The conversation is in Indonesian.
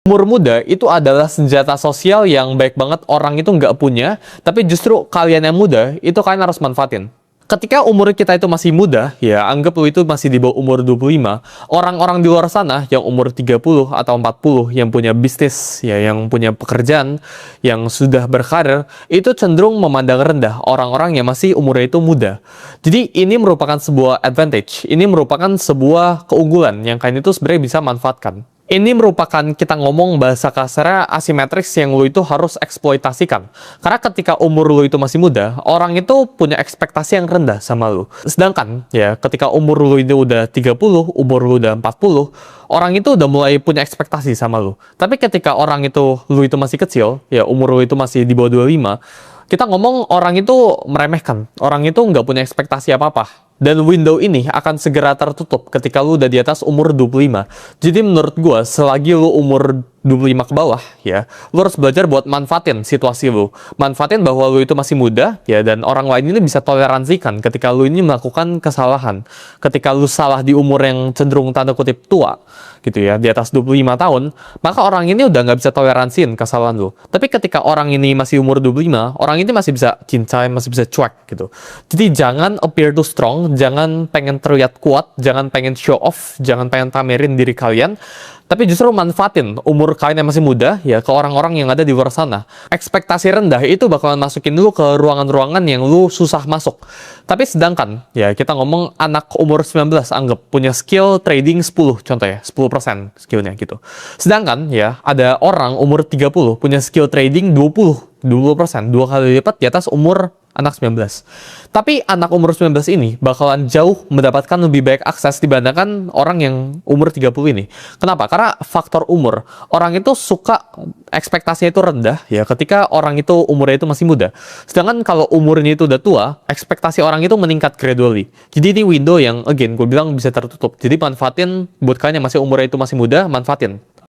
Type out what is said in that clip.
Umur muda itu adalah senjata sosial yang baik banget orang itu nggak punya, tapi justru kalian yang muda, itu kalian harus manfaatin. Ketika umur kita itu masih muda, ya anggap lu itu masih di bawah umur 25, orang-orang di luar sana yang umur 30 atau 40, yang punya bisnis, ya yang punya pekerjaan, yang sudah berkarir, itu cenderung memandang rendah orang-orang yang masih umurnya itu muda. Jadi ini merupakan sebuah advantage, ini merupakan sebuah keunggulan yang kalian itu sebenarnya bisa manfaatkan. Ini merupakan kita ngomong bahasa kasarnya asimetrics yang lu itu harus eksploitasikan. Karena ketika umur lu itu masih muda, orang itu punya ekspektasi yang rendah sama lu. Sedangkan, ya, ketika umur lu itu udah 30, umur lu udah 40, orang itu udah mulai punya ekspektasi sama lu. Tapi ketika orang itu, lu itu masih kecil, ya, umur lu itu masih di bawah 25, kita ngomong orang itu meremehkan. Orang itu nggak punya ekspektasi apa-apa. Dan window ini akan segera tertutup ketika lu udah di atas umur 25. Jadi menurut gue, selagi lu umur 25 ke bawah, ya, lu harus belajar buat manfaatin situasi lu. Manfaatin bahwa lu itu masih muda, ya, dan orang lain ini bisa toleransikan ketika lu ini melakukan kesalahan. Ketika lu salah di umur yang cenderung tanda kutip tua, gitu ya, di atas 25 tahun, maka orang ini udah nggak bisa toleransiin kesalahan lu. Tapi ketika orang ini masih umur 25, orang ini masih bisa cincai, masih bisa cuek, gitu. Jadi jangan appear too strong, jangan pengen terlihat kuat, jangan pengen show off, jangan pengen pamerin diri kalian, tapi justru manfaatin umur kalian yang masih muda, ya, ke orang-orang yang ada di luar sana. Ekspektasi rendah itu bakalan masukin lu ke ruangan-ruangan yang lu susah masuk. Tapi sedangkan, ya, kita ngomong anak umur 19, anggap punya skill trading 10, contohnya, 10% skillnya gitu. Sedangkan, ya, ada orang umur 30 punya skill trading 20%, 2 kali lipat di atas umur anak 19. Tapi anak umur 19 ini bakalan jauh mendapatkan lebih baik akses dibandingkan orang yang umur 30 ini. Kenapa? Karena faktor umur. Orang itu suka ekspektasinya itu rendah, ya, ketika orang itu umurnya itu masih muda. Sedangkan kalau umurnya itu udah tua, ekspektasi orang itu meningkat gradually. Jadi ini window yang again gue bilang bisa tertutup. Jadi manfaatin buat kalian yang masih umurnya itu masih muda, manfaatin.